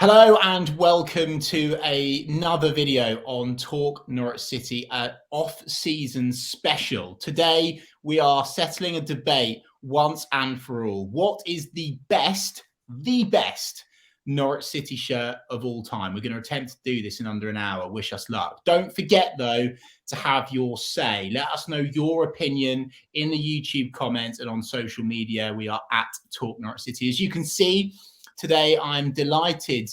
Hello and welcome to another video on Talk Norwich City, off-season special. Today we are settling a debate once and for all. What is the best Norwich City shirt of all time? We're going to attempt to do this in under an hour. Wish us luck. Don't forget though to have your say. Let us know your opinion in the YouTube comments and on social media. We are at Talk Norwich City. As you can see, today, I'm delighted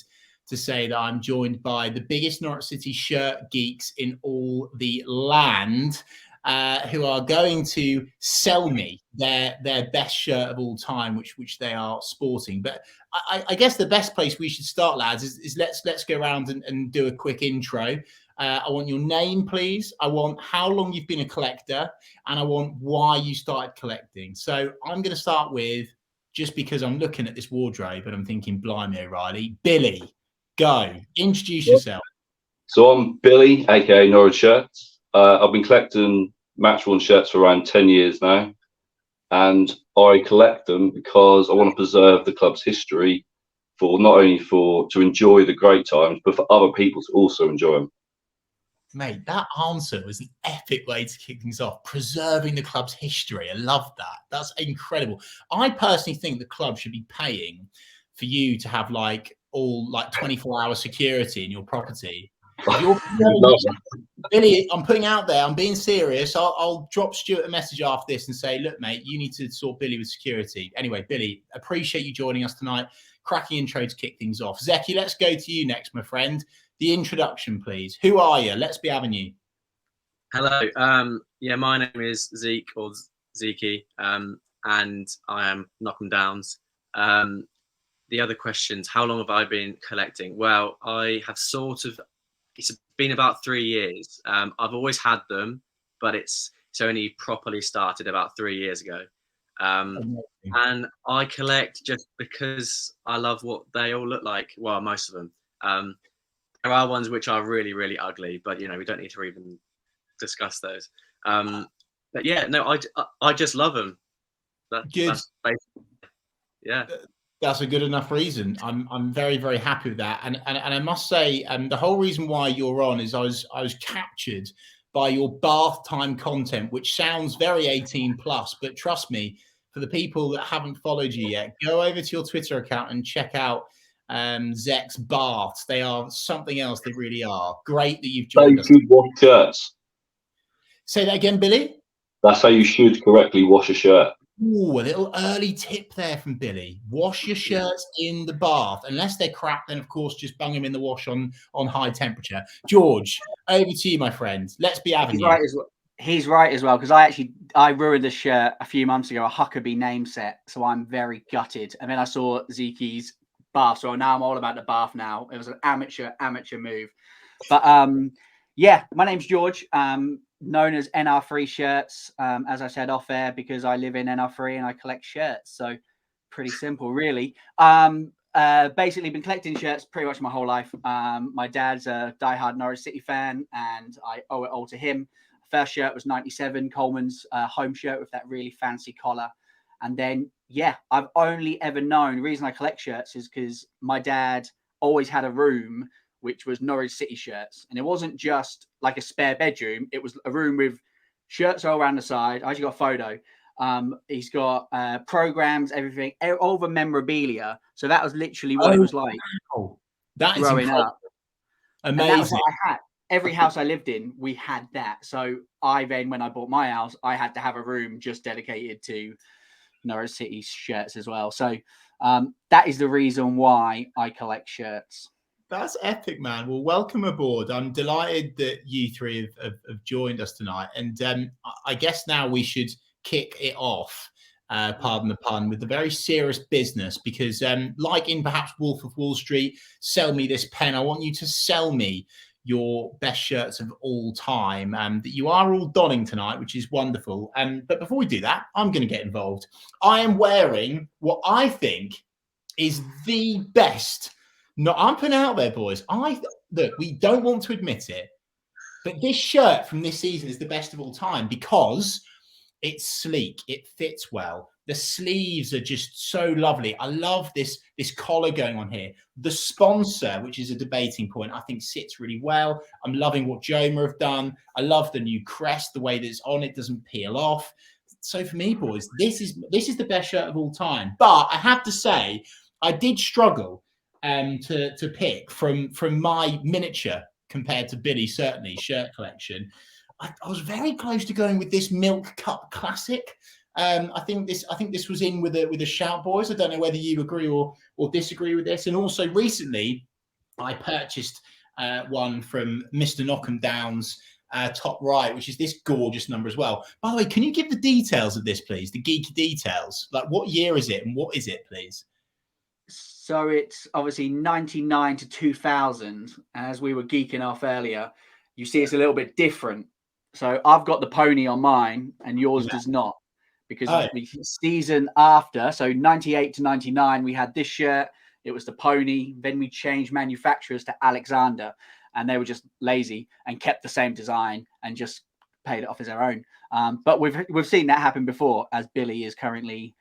to say that I'm joined by the biggest Norwich City shirt geeks in all the land, who are going to sell me their best shirt of all time, which they are sporting. But I guess the best place we should start, lads, is let's go around and do a quick intro. I want your name, please. I want how long you've been a collector, and I want why you started collecting. So I'm going to start with, just because I'm looking at this wardrobe and I'm thinking, blimey, O'Reilly. Billy, go. Introduce yourself. So I'm Billy, aka Norwich Shirts. I've been collecting match-worn shirts for around 10 years now. And I collect them because I want to preserve the club's history, for not only to enjoy the great times, but for other people to also enjoy them. Mate, that answer was an epic way to kick things off. Preserving the club's history. I love that. That's incredible. I personally think the club should be paying for you to have like 24-hour security in your property. Billy, I'm putting out there, I'm being serious. I'll drop Stuart a message after this and say, look, mate, you need to sort Billy with security. Anyway, Billy, appreciate you joining us tonight. Cracking intro to kick things off. Zekey, let's go to you next, my friend. The introduction, please. Who are you? Let's be having you. Hello. Yeah, my name is Zeke, or Zekey, and I am Knockham Downs. The other questions, how long have I been collecting? Well, I have it's been about 3 years. I've always had them, but it's only properly started about 3 years ago. And I collect just because I love what they all look like. Well, most of them. There are ones which are really, really ugly, but we don't need to even discuss those. But yeah, no, I just love them. That's basically, yeah. That's a good enough reason. I'm very, very happy with that. And I must say, the whole reason why you're on is I was captured by your bath time content, which sounds very 18 plus, but trust me, for the people that haven't followed you yet, go over to your Twitter account and check out Zek's baths. They are something else. They really are. Great that you've joined us. You wash shirts. Say that again, Billy. That's how you should correctly wash a shirt. Ooh, a little early tip there from Billy. Wash your shirts in the bath. Unless they're crap, then of course just bung them in the wash on high temperature. George, over to you, my friend. Let's be having you. He's right as well, because I ruined the shirt a few months ago, a Huckabee name set, so I'm very gutted. And then I saw Zekey's bath, so now I'm all about the bath now. It was an amateur move. But yeah, my name's George, known as NR3 Shirts, as I said off air, because I live in NR3 and I collect shirts. So pretty simple, really. Basically been collecting shirts pretty much my whole life. My dad's a diehard Norwich City fan, and I owe it all to him. First shirt was 97, Coleman's home shirt with that really fancy collar. And then, yeah, I've only ever known, the reason I collect shirts is because my dad always had a room which was Norwich City shirts. And it wasn't just like a spare bedroom. It was a room with shirts all around the side. I actually got a photo. He's got programs, everything, all the memorabilia. So that was literally what it was like that is growing up. Amazing. And that was what I had. Every house I lived in, we had that. So when I bought my house, I had to have a room just dedicated to Norwich City shirts as well. So that is the reason why I collect shirts. That's epic, man. Well, welcome aboard. I'm delighted that you three have joined us tonight. And I guess now we should kick it off, pardon the pun, with the very serious business, because like in perhaps Wolf of Wall Street, sell me this pen. I want you to sell me your best shirts of all time that you are all donning tonight, which is wonderful. But before we do that, I'm going to get involved. I am wearing what I think is the best. No, I'm putting out there, boys. Look, we don't want to admit it, but this shirt from this season is the best of all time because it's sleek, it fits well, The sleeves are just so lovely. I love this collar going on here. The sponsor, which is a debating point, I think sits really well. I'm loving what Joma have done. I love the new crest, the way that it's on, it doesn't peel off. So for me, boys, this is the best shirt of all time. But I have to say, I did struggle to pick from my miniature compared to Billy, certainly shirt collection. I was very close to going with this Milk Cup Classic. I think this was in with a shout, boys. I don't know whether you agree or disagree with this. And also recently, I purchased one from Mr. Knockham Down's top right, which is this gorgeous number as well. By the way, can you give the details of this, please? The geeky details, like what year is it and what is it, please? So it's obviously 99 to 2000. As we were geeking off earlier, you see it's a little bit different. So I've got the pony on mine and yours does not. Because the season after, so 98 to 99, we had this shirt. It was the pony. Then we changed manufacturers to Alexander, and they were just lazy and kept the same design and just paid it off as their own. But we've seen that happen before, as Billy is currently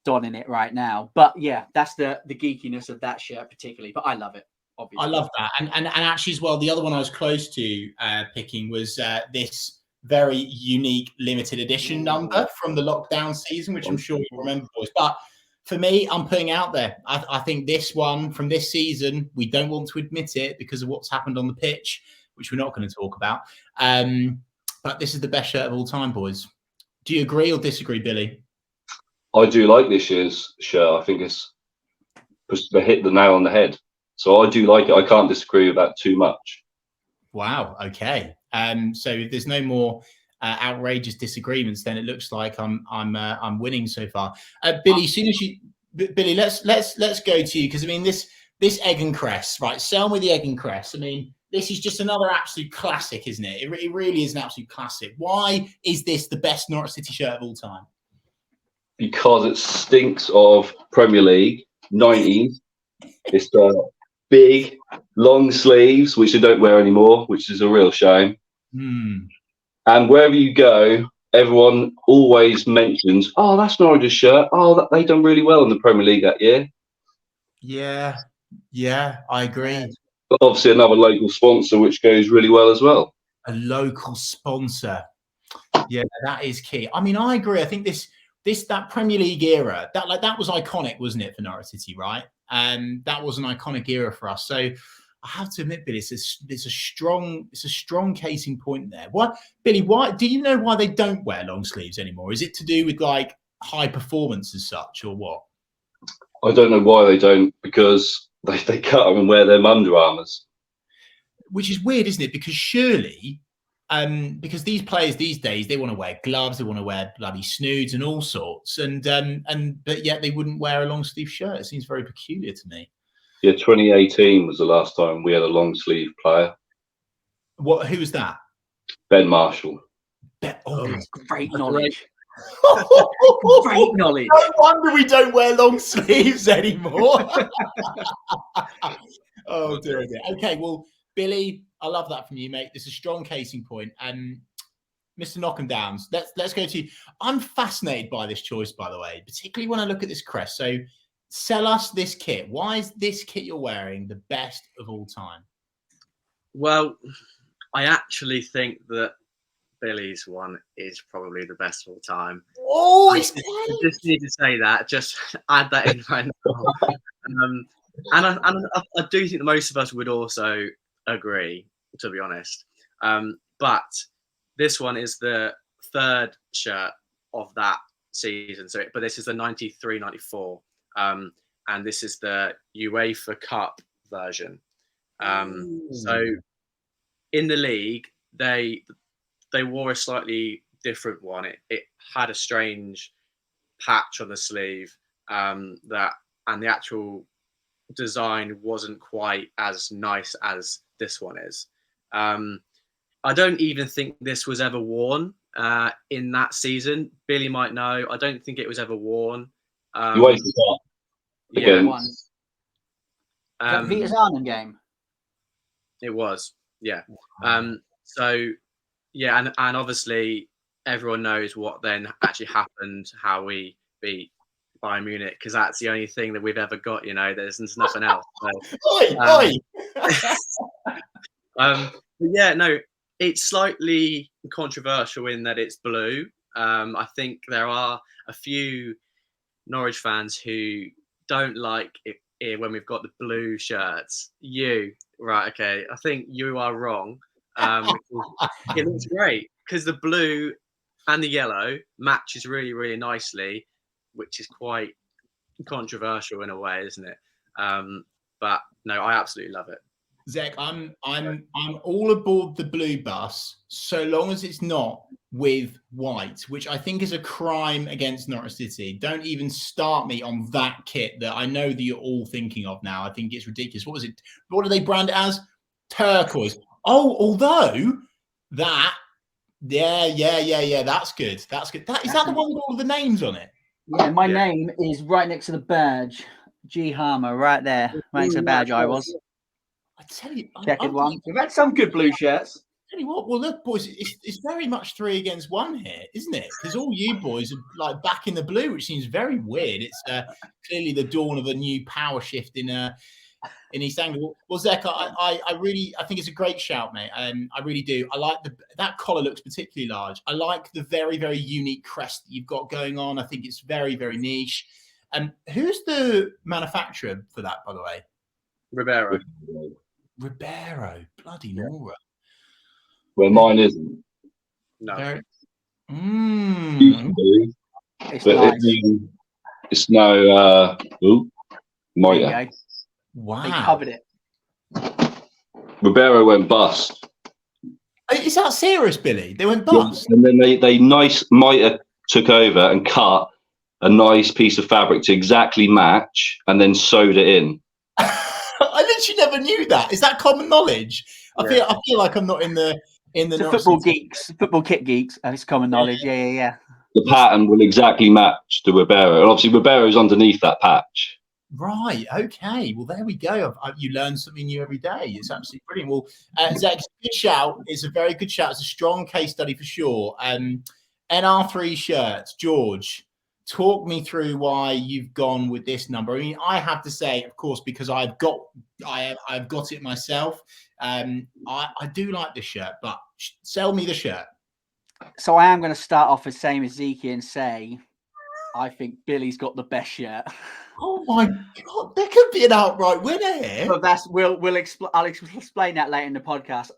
donning it right now. But yeah, that's the geekiness of that shirt particularly. But I love it. Obviously, I love that, and actually as well, the other one I was close to picking was this very unique limited edition number from the lockdown season, which I'm sure you remember, boys. But for me, I'm putting out there. I think this one from this season, we don't want to admit it because of what's happened on the pitch, which we're not going to talk about. But this is the best shirt of all time, boys. Do you agree or disagree, Billy? I do like this year's shirt. I think it's hit the nail on the head. So I do like it. I can't disagree with that too much. Wow. Okay. So if there's no more outrageous disagreements, then it looks like I'm winning so far. Billy, Billy, let's go to you, because I mean this egg and cress, right? Sell me the egg and cress. I mean, this is just another absolute classic, isn't it? It really is an absolute classic. Why is this the best Norwich City shirt of all time? Because it stinks of Premier League 90s. It's big, long sleeves, which they don't wear anymore, which is a real shame. And wherever you go, everyone always mentions, "Oh, that's Norwich's shirt. Oh, they done really well in the Premier League that year." Yeah, I agree. But obviously, another local sponsor, which goes really well as well. A local sponsor, yeah, that is key. I mean, I agree. I think that Premier League era, that was iconic, wasn't it, for Norwich City, right? And that was an iconic era for us. So I have to admit, Billy, it's a strong case in point there. What, Billy? Why do you know why they don't wear long sleeves anymore? Is it to do with like high performance as such, or what? I don't know why they don't, because they cut them and wear them Under Armours. Which is weird, isn't it? Because surely, because these players these days, they want to wear gloves, they want to wear bloody snoods and all sorts, but yet they wouldn't wear a long sleeve shirt. It seems very peculiar to me. Yeah, 2018 was the last time we had a long sleeve player. What? Who was that? Ben Marshall. Great knowledge. Great knowledge. No wonder we don't wear long sleeves anymore. Oh dear. Okay, well, Billy, I love that from you, mate. There's a strong casing point. Mr. Knockham Downs, let's go to you. I'm fascinated by this choice, by the way, particularly when I look at this crest. So sell us this kit. Why is this kit you're wearing the best of all time? Well, I actually think that Billy's one is probably the best of all time. Oh, I just need to say that. Just add that in right now. And I do think that most of us would also agree, to be honest. But this one is the third shirt of that season. But this is the 93-94. And this is the UEFA Cup version. So in the league, they wore a slightly different one. It had a strange patch on the sleeve and the actual design wasn't quite as nice as this one is. I don't even think this was ever worn in that season. Billy might know. I don't think it was ever worn. UEFA Cup. Yeah, once. Vita's Arnhem game. It was, yeah. So, yeah, and obviously everyone knows what then actually happened, how we beat Bayern Munich because that's the only thing that we've ever got. You know, there's nothing else. So, Oi! but yeah, no, it's slightly controversial in that it's blue. I think there are a few Norwich fans who don't like it when we've got the blue shirts. Right? Okay, I think you are wrong. It looks great because the blue and the yellow matches really, really nicely, which is quite controversial in a way, isn't it? But no, I absolutely love it. Zek, I'm all aboard the blue bus, so long as it's not with white, which I think is a crime against Norwich City. Don't even start me on that kit that I know that you're all thinking of now. I think it's ridiculous. What was it? What do they brand it as? Turquoise. Oh, although that, yeah, that's good. That's good. Is that the one with all of the names on it? Yeah, my name is right next to the badge. G Harmer, right there. Right next to the badge, I was. I tell you, Checkered one. We've had some good blue shirts. Tell you what, well, look, boys, it's very much 3 against 1 here, isn't it? Because all you boys are like back in the blue, which seems very weird. It's clearly the dawn of a new power shift in East Anglia. Well, Zek, I think it's a great shout, mate. I really do. I like that collar looks particularly large. I like the very, very unique crest that you've got going on. I think it's very, very niche. Who's the manufacturer for that, by the way? Ribeiro, bloody Nora. Where mine isn't. No. It's nice. It's no. Moita. Wow. They covered it. Ribeiro went bust. Is that serious, Billy? They went bust. Yeah, and then they Moita took over and cut a nice piece of fabric to exactly match, and then sewed it in. I literally never knew that. Is that common knowledge? I feel like I'm not in the football kit geeks. It's common knowledge. Yeah. The pattern will exactly match the Ribeiro, and obviously Ribeiro's underneath that patch. Right. Okay. Well, there we go. You learn something new every day. It's absolutely brilliant. Well, Zach, good shout. It's a very good shout. It's a strong case study for sure. NR3 shirts, George. Talk me through why you've gone with this number. I mean, I have to say, of course, because I've got it myself. I do like this shirt, but sell me the shirt. So I am going to start off the same as Zekey and say, I think Billy's got the best shirt. Oh my God, there could be an outright winner here. But I'll explain that later in the podcast.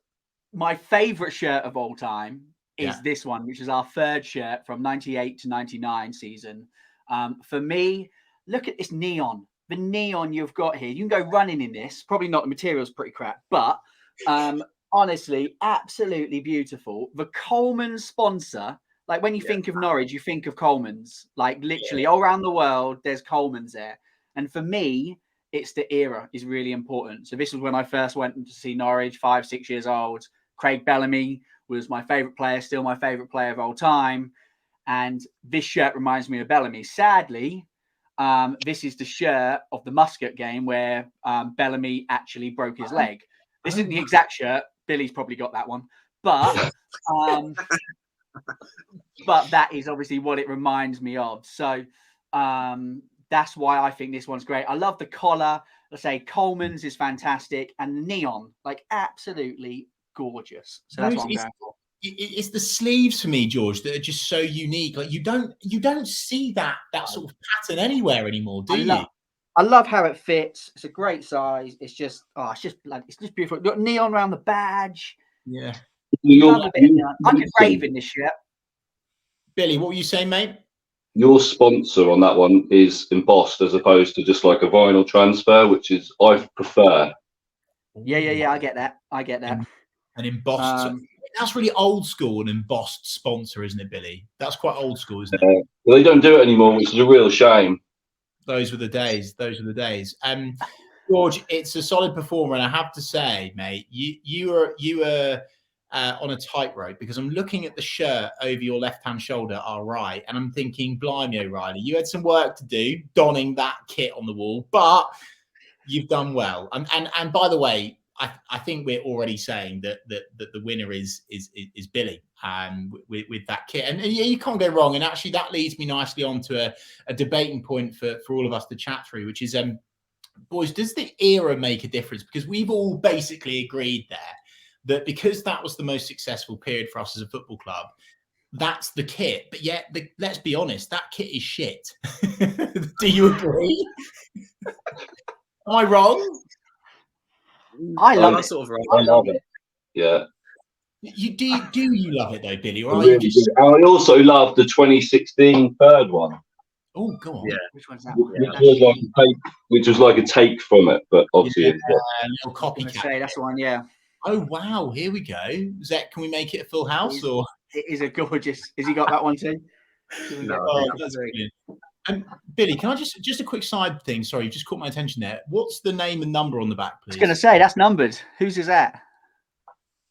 My favourite shirt of all time is this one, which is our third shirt from 98 to 99 season. For me, look at this neon. The neon you've got here. You can go running in this. Probably not, the material's pretty crap, but honestly, absolutely beautiful. The Coleman's sponsor, like when you think of Norwich, you think of Coleman's. Like literally all around the world, there's Coleman's there. And for me, it's the era is really important. So this was when I first went to see Norwich, 5-6 years old. Craig Bellamy was my favourite player, still my favourite player of all time. And this shirt reminds me of Bellamy. Sadly, this is the shirt of the Muscat game where Bellamy actually broke his leg. This isn't the exact shirt. Billy's probably got that one. But but that is obviously what it reminds me of. So that's why I think this one's great. I love the collar. Let's say Coleman's is fantastic. And the neon, like absolutely gorgeous. So that's what I'm going for. It's the sleeves for me, George, that are just so unique. Like you don't see that sort of pattern anywhere anymore, do you? I love how it fits. It's a great size. It's just beautiful. Got neon around the badge. Yeah. I could rave in this shirt. Billy, what were you saying, mate? Your sponsor on that one is embossed as opposed to just like a vinyl transfer, which is I prefer. Yeah. I get that. An embossed. That's really old school, an embossed sponsor, isn't it, Billy? That's quite old school, isn't it? Well, they don't do it anymore, which is a real shame. Those were the days. George, it's a solid performer, and I have to say, mate, you were on a tightrope because I'm looking at the shirt over your left-hand shoulder, our right, and I'm thinking, blimey, O'Reilly, you had some work to do donning that kit on the wall, but you've done well. And by the way, I think we're already saying that the winner is Billy with that kit, and yeah, you can't go wrong. And actually, that leads me nicely on to a debating point for all of us to chat through, which is boys, does the era make a difference? Because we've all basically agreed there that because that was the most successful period for us as a football club, that's the kit. But yet, let's be honest, that kit is shit. Do you agree? Am I wrong? I love it. Sort of right. I love it. Yeah. You you love it though, Billy, or I are really you just? do. And I also love the 2016 third one. Oh, go on. Yeah. Which one's that? Which was like a take from it, but obviously A little copycat. Say that's the one. Yeah. Oh wow, here we go. Zek, can we make it a full house or? It is a gorgeous. Has he got that one too? No. Oh, that's brilliant. Billy, can I just a quick side thing? Sorry, you just caught my attention there. What's the name and number on the back, please? I was going to say that's numbered. Whose is that?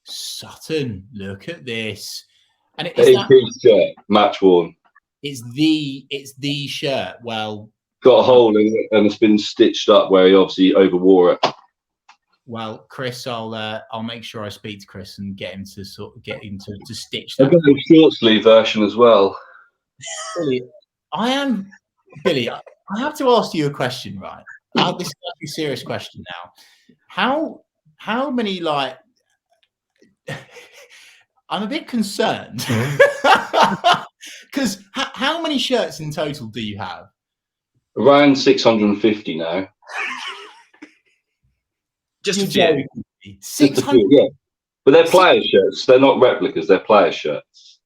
Sutton. Look at this. And shirt, match worn. It's the shirt. Well, got a hole in it, and it's been stitched up where he obviously overwore it. Well, Chris, I'll make sure I speak to Chris and get him to to stitch that. I've got a short sleeve version as well. Billy, I have to ask you a question, right? This is a serious question now. How many like? I'm a bit concerned because how many shirts in total do you have? Around 650 now. Just a few. 600. Yeah, but they're player shirts. They're not replicas. They're player shirts.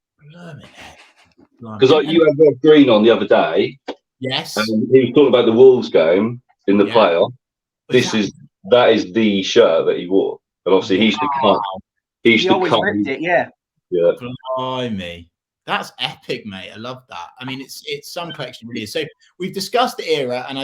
Because you had Rob Green on the other day. Yes. And he was talking about the Wolves game in the playoff. That is the shirt that he wore, and obviously he used to cut. He always ripped it. Yeah. Yeah. Blimey. That's epic, mate. I love that. I mean, it's some collection really is. So we've discussed the era, and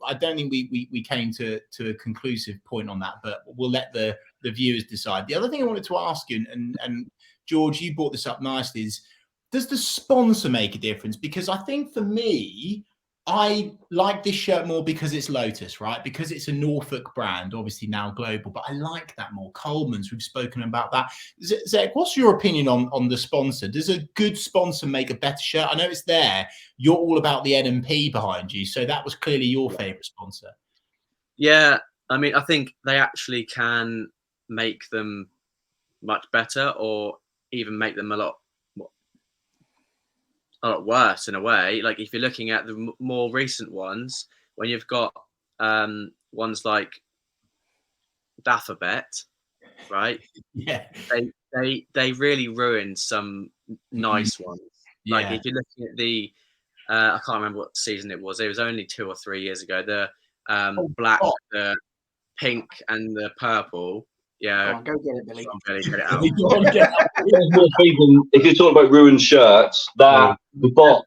I don't think we came to a conclusive point on that, but we'll let the viewers decide. The other thing I wanted to ask you, and George, you brought this up nicely, is does the sponsor make a difference? Because I think for me, I like this shirt more because it's Lotus, right? Because it's a Norfolk brand, obviously now global, but I like that more. Coleman's, we've spoken about that. Zek, what's your opinion on the sponsor? Does a good sponsor make a better shirt? I know it's there. You're all about the NMP behind you, so that was clearly your favourite sponsor. Yeah, I mean, I think they actually can make them much better, or even make them a lot worse in a way. Like if you're looking at the more recent ones, when you've got ones like Daffabet, right? Yeah, they really ruined some nice ones. Like if you're looking at the I can't remember what season it was. It was only 2 or 3 years ago. The black, the pink, and the purple. Yeah, go get it, Billy. Get it out. If you're talking about ruined shirts, the bot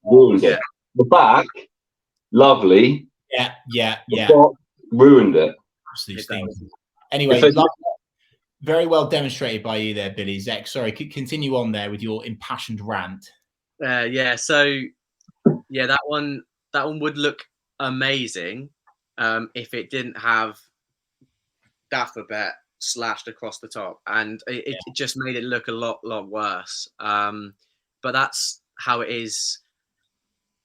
ruined it. The back, lovely. Yeah. The bot ruined it. Anyway, very well demonstrated by you there, Billy. Zek, sorry, continue on there with your impassioned rant. So that one would look amazing if it didn't have Daffabet slashed across the top, and it just made it look a lot worse. But that's how it is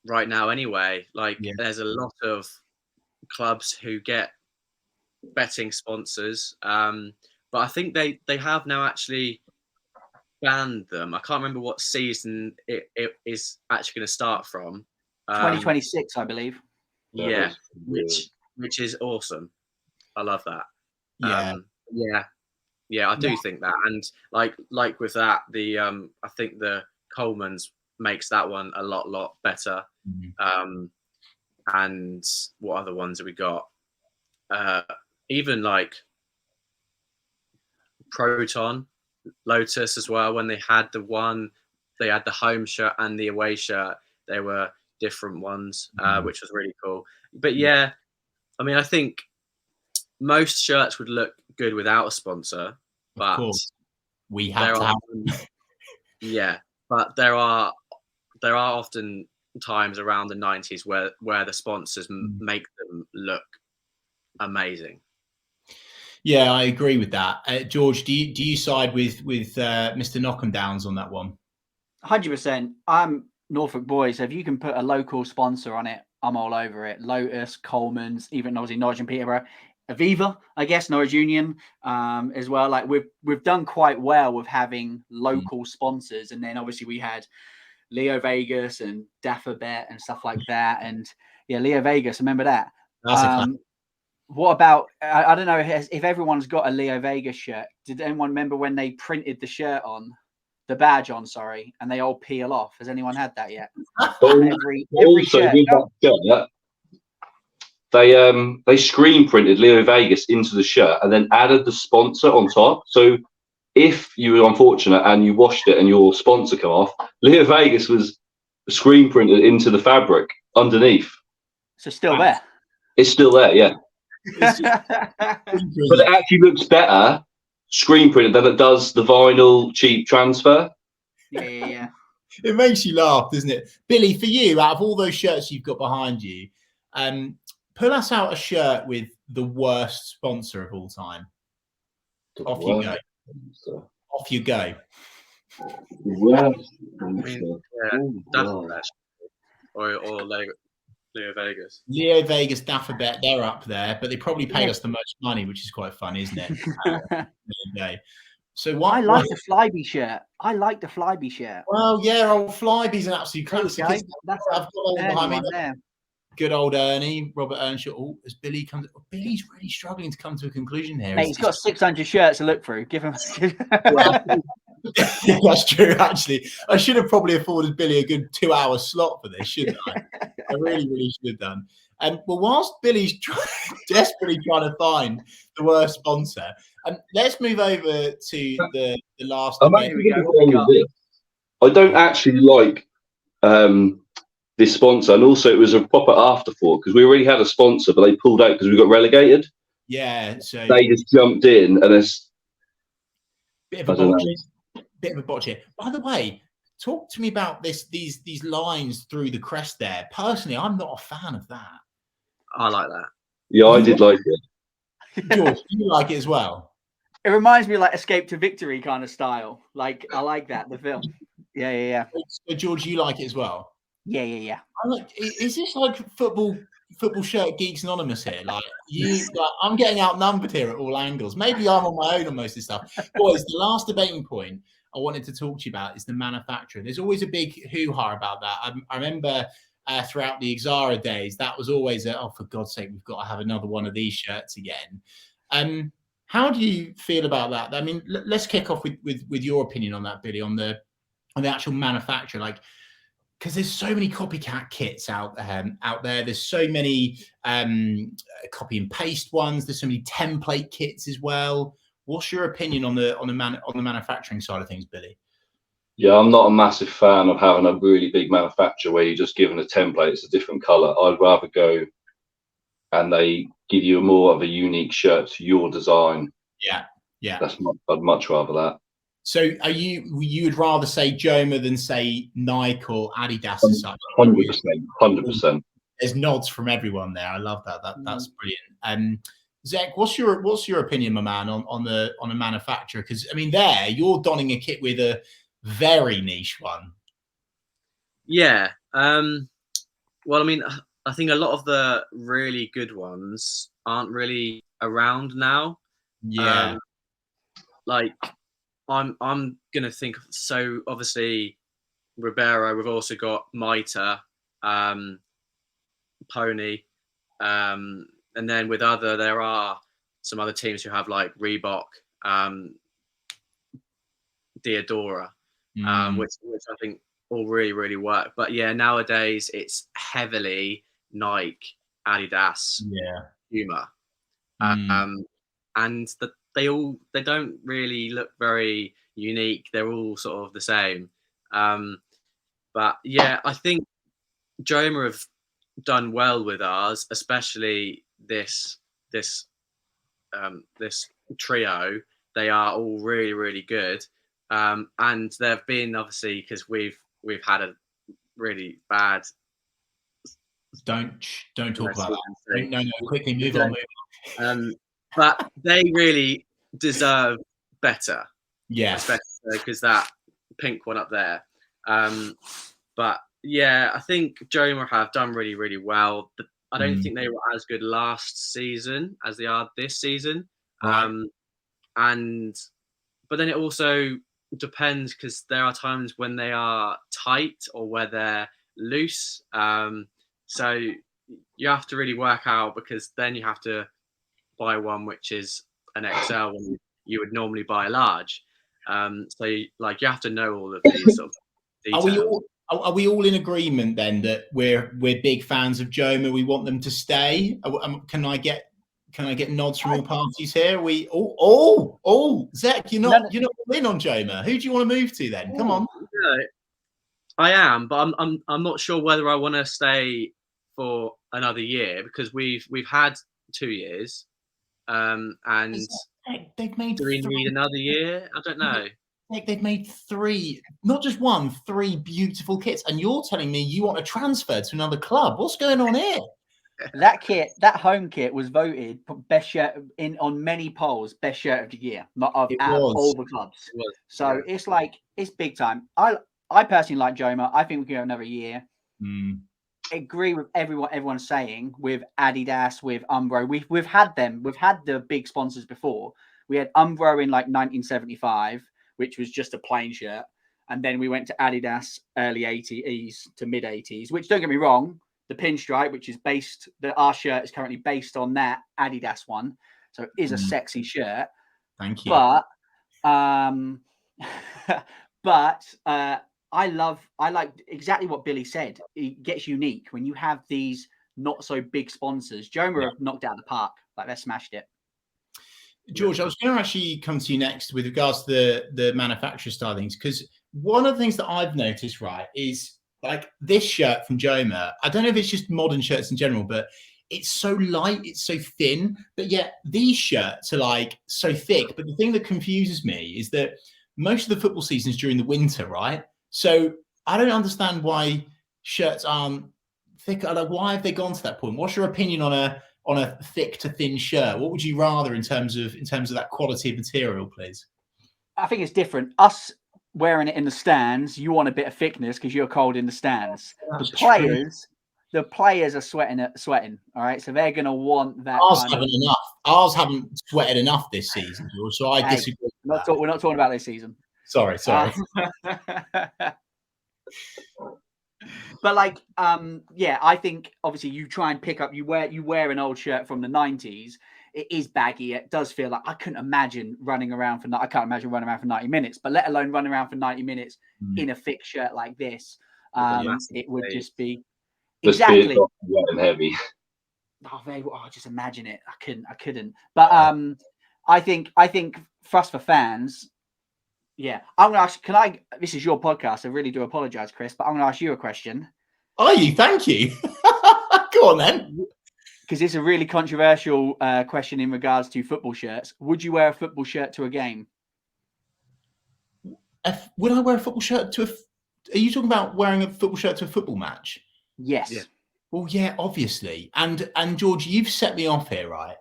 right now anyway. Like there's a lot of clubs who get betting sponsors, but I think they have now actually banned them. I can't remember what season it is actually going to start from. 2026, I believe. Yeah, which is awesome. I love that. I do think that, and like with that, the I think the Coleman's makes that one a lot better. And what other ones have we got? Even like Proton, Lotus as well. When they had the home shirt and the away shirt, they were different ones, which was really cool. But yeah, I mean, I think most shirts would look good without a sponsor, but of course, we have to have. But there are often times around the 90s where the sponsors make them look amazing. Yeah, I agree with that. George, do you side with Mr. Knock'em-Downs on that one? 100%. I'm Norfolk boy, so if you can put a local sponsor on it, I'm all over it. Lotus, Coleman's, even obviously Norwich and Peterborough, Aviva, I guess, Norwich Union as well. Like we've done quite well with having local sponsors, and then obviously we had Leo Vegas and Daffabet and stuff like that. And yeah, Leo Vegas, remember that? That's a classic. What about, I don't know if everyone's got a Leo Vegas shirt. Did anyone remember when they printed the shirt on, the badge on, sorry, and they all peel off? Has anyone had that yet? Every shirt. They screen printed Leo Vegas into the shirt and then added the sponsor on top. So if you were unfortunate and you washed it and your sponsor come off, Leo Vegas was screen printed into the fabric underneath. So still there. It's still there, yeah. But it actually looks better screen printed than it does the vinyl cheap transfer. Yeah. It makes you laugh, doesn't it? Billy, for you, out of all those shirts you've got behind you, pull us out a shirt with the worst sponsor of all time. Off you go. Off you go. Or Leo Vegas. Leo Vegas, Daffabet, they're up there, but they probably paid us the most money, which is quite fun, isn't it? There you go. So I like the Flyby shirt. Well, yeah, old Flyby's an absolute classic. I've got one behind me there. Good old Ernie, Robert Earnshaw. Oh, as Billy comes, Billy's really struggling to come to a conclusion here. Hey, he's got 600 shirts to look through. Give him. That's true. Actually, I should have probably afforded Billy a good 2-hour slot for this, shouldn't I? I really should have done. Well, whilst Billy's desperately trying to find the worst sponsor, let's move over to the last. I don't actually like this sponsor, and also it was a proper afterthought because we already had a sponsor, but they pulled out because we got relegated. Yeah, so they just jumped in, and it's bit of a botch here. By the way, talk to me about these lines through the crest there. Personally, I'm not a fan of that. I like that. Yeah, I did like it. George, do you like it as well? It reminds me of like Escape to Victory kind of style. Like I like that, the film. Yeah. So George, you like it as well? Yeah. Is this like football shirt geeks anonymous here? Like I'm getting outnumbered here at all angles. Maybe I'm on my own on most of this stuff. Boys, the last debating point I wanted to talk to you about is the manufacturer. There's always a big hoo-ha about that. I remember throughout the Exara days, that was always for God's sake, we've got to have another one of these shirts again. How do you feel about that? I mean, let's kick off with your opinion on that, Billy, on the actual manufacturer. Like, because there's so many copycat kits out there. There's so many copy and paste ones. There's so many template kits as well. What's your opinion on the manufacturing side of things, Billy? Yeah, I'm not a massive fan of having a really big manufacturer where you're just given a template. It's a different color. I'd rather go and they give you more of a unique shirt to your design. Yeah. I'd much rather that. So you would rather say Joma than say Nike or Adidas as such? 100%. There's nods from everyone there. I love that. That's brilliant. Zek, what's your opinion, my man, on a manufacturer? Because I mean, you're donning a kit with a very niche one. Yeah. Well, I mean, I think a lot of the really good ones aren't really around now. Yeah. Like I'm gonna think of, so obviously Ribeiro, we've also got Mitre, Pony, and then there are some other teams who have like Reebok, Diadora, which I think all really work. But yeah, nowadays it's heavily Nike, Adidas, Puma, and they don't really look very unique. They're all sort of the same. But yeah, I think Joma have done well with ours, especially this trio. They are all really good. And they've been, obviously, because we've had a really bad. Don't talk about that. No, quickly move on. but they really deserve better. Yes. Because that pink one up there. But yeah, I think Joma have done really, really well. I don't think they were as good last season as they are this season. Right. But then it also depends, because there are times when they are tight or where they're loose. So you have to really work out, because then you have to buy one which is an XL when you would normally buy a large. So you have to know all of these sort of details. Are we all in agreement then that we're big fans of Joma? We want them to stay. Can I get nods from all parties here? Zek, you're not in on Joma. Who do you want to move to then? Come on. Yeah, I am, but I'm not sure whether I want to stay for another year, because we've had 2 years, and they've made do we need another year? I don't know. They've made 3, not just 1, 3 beautiful kits, and you're telling me you want to transfer to another club? What's going on here? That home kit was voted best shirt on many polls, best shirt of the year, not of all the clubs. So it's it's big time. I personally like Joma. I think we can go another year. I agree with everyone's saying with Adidas, with Umbro. We've had them. We've had the big sponsors before. We had Umbro in 1975, which was just a plain shirt, and then we went to Adidas early 80s to mid 80s. Which, don't get me wrong, the pinstripe, which is our shirt is currently based on that Adidas one, so it is a sexy shirt. Thank you. But I like exactly what Billy said. It gets unique when you have these not so big sponsors. Joma have knocked it out of the park. They smashed it. George, I was going to actually come to you next with regards to the manufacturer style things, because one of the things that I've noticed, right, is this shirt from Joma. I don't know if it's just modern shirts in general, but it's so light, it's so thin, but yet these shirts are so thick. But the thing that confuses me is that most of the football season is during the winter, right? So I don't understand why shirts aren't thicker. Why have they gone to that point? What's your opinion on a thick to thin shirt? What would you rather in terms of that quality of material, please? I think it's different. Us wearing it in the stands, you want a bit of thickness because you're cold in the stands. The players are sweating. All right, so they're going to want that. Ours haven't sweated enough this season, George, so I disagree. We're not talking about this season. Sorry. But I think obviously you try and pick up. You wear an old shirt from the 90s. It is baggy. It does feel like I can't imagine running around for 90 minutes, but let alone running around for 90 minutes in a thick shirt like this. It would just be exactly wet and heavy. Just imagine it. I couldn't. But I think for us, for fans, yeah, I'm gonna ask. This is your podcast. I really do apologize, Chris, but I'm gonna ask you a question. Are you? Thank you. Go on then. Because it's a really controversial question in regards to football shirts. Would you wear a football shirt to a game? Would I wear a football shirt to Are you talking about wearing a football shirt to a football match? Yes. Yeah. Well, yeah, obviously. And George, you've set me off here, right?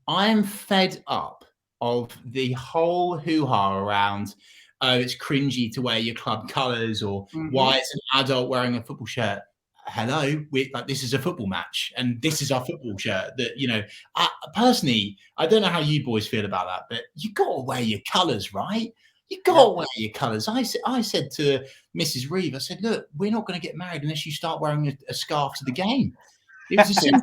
I am fed up of the whole hoo-ha around, it's cringy to wear your club colours, or why it's an adult wearing a football shirt. Hello, this is a football match, and this is our football shirt. That personally, I don't know how you boys feel about that, but you got to wear your colours, right? You got to wear your colours. I said to Mrs. Reeve, I said, look, we're not going to get married unless you start wearing a scarf to the game. It was a simple.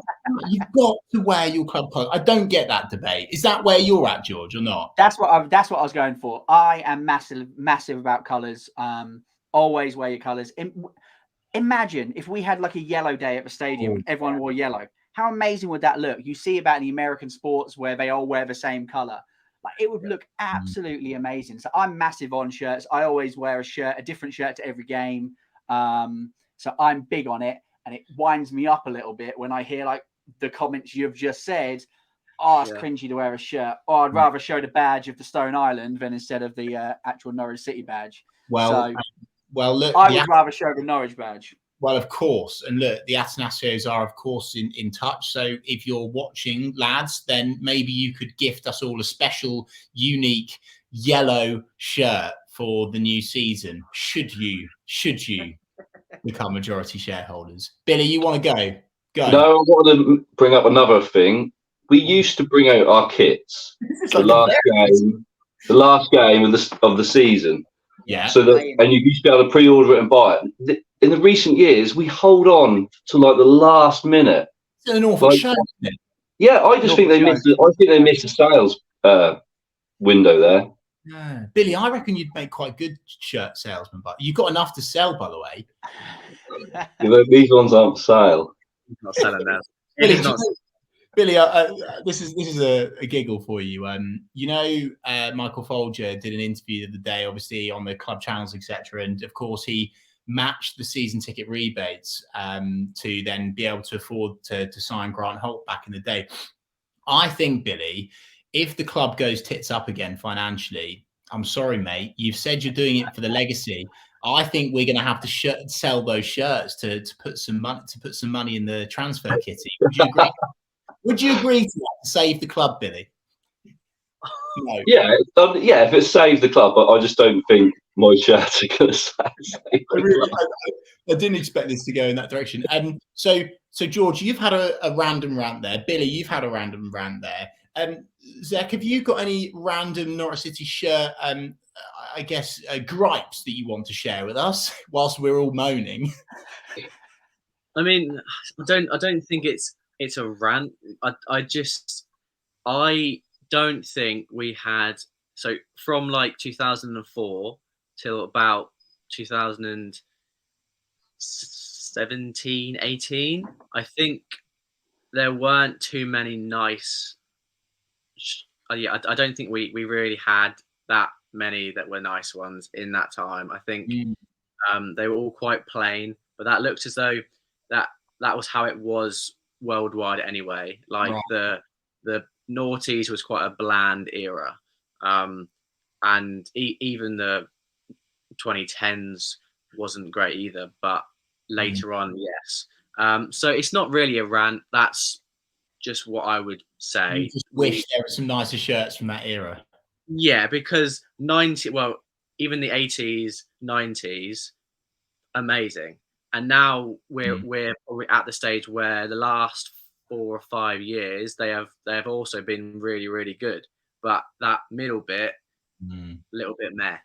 You've got to wear your club colours. I don't get that debate. Is that where you're at, George, or not? That's what I was going for. I am massive about colours. Always wear your colours. Imagine if we had a yellow day at the stadium and everyone wore yellow. How amazing would that look? You see about the American sports where they all wear the same colour. It would look absolutely amazing. So I'm massive on shirts. I always wear a different shirt to every game. So I'm big on it, and it winds me up a little bit when I hear the comments you've just said. Oh, it's cringy to wear a shirt. Oh, I'd rather show the badge of the Stone Island than instead of the actual Norwich City badge. Well, look, I would rather show the Norwich badge. Well, of course. And look, the Atanasios are, of course, in touch. So if you're watching, lads, then maybe you could gift us all a special, unique yellow shirt for the new season. Should you become majority shareholders? Billy, you want to go? Go. No, I want to bring up another thing. We used to bring out our kits the last game of the season. Yeah. So that, and you used to be able to pre-order it and buy it. In the recent years, we hold on to like the last minute. It's an awful show, isn't it? Yeah, I just think they missed. I think they missed a sales window there. Yeah. Billy, I reckon you'd make quite a good shirt salesman, but you've got enough to sell, by the way. Yeah, these ones aren't for sale. Not selling that. Billy, this is a giggle for you. You know, Michael Folger did an interview the other day, obviously on the club channels, etc. And of course, he matched the season ticket rebates to then be able to afford to sign Grant Holt back in the day. I think, Billy, if the club goes tits up again financially, I'm sorry, mate, you've said you're doing it for the legacy. I think we're going to have to sell those shirts to put some money in the transfer kitty. Would you agree? Would you agree to that to save the club, Billy? No. Yeah, if it saves the club, but I just don't think my shirts are going to save the club. I didn't expect this to go in that direction. So George, you've had a random rant there. Billy, you've had a random rant there. Zek, have you got any random Norwich City shirt, I guess, gripes that you want to share with us whilst we're all moaning? I mean, I don't think it's a rant. I don't think we had, so from like 2004 till about 2017, 18, I think there weren't too many nice. I don't think we really had that many that were nice ones in that time. I think they were all quite plain, but that looks as though that was how it was worldwide anyway. Like right. The noughties was quite a bland era, and even the 2010s wasn't great either. But later on, yes. So it's not really a rant. That's just what I would say. You just wish there were some nicer shirts from that era. Yeah, because even the 80s, 90s, amazing. And now we're at the stage where the last 4 or 5 years they have also been really, really good. But that middle bit, little bit meh.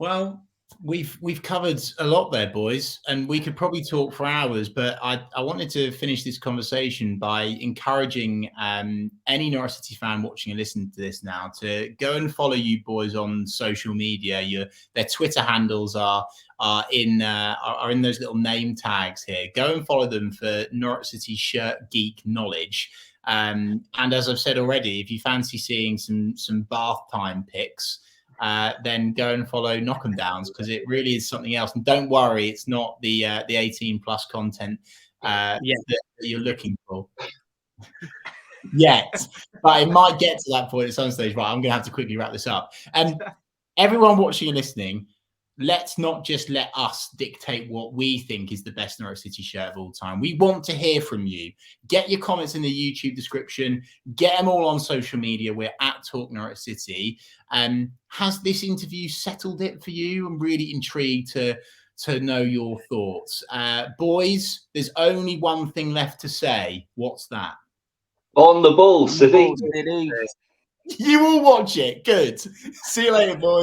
Well, we've covered a lot there, boys, and we could probably talk for hours, but I wanted to finish this conversation by encouraging any Norwich City fan watching and listening to this now to go and follow you boys on social media. Their Twitter handles are in those little name tags here. Go and follow them for Norwich City Shirt Geek Knowledge. And as I've said already, if you fancy seeing some bath time pics, then go and follow Knock 'em Downs, because it really is something else. And don't worry, it's not the 18 plus content that you're looking for yet, but it might get to that point at some stage. Right, I'm going to have to quickly wrap this up. And everyone watching and listening, let's not just let us dictate what we think is the best Norwich City shirt of all time. We want to hear from you. Get your comments in the YouTube description. Get them all on social media. We're at Talk Norwich City. Has this interview settled it for you? I'm really intrigued to know your thoughts. Boys, there's only one thing left to say. What's that? On the ball, City. You will watch it. Good. See you later, boys.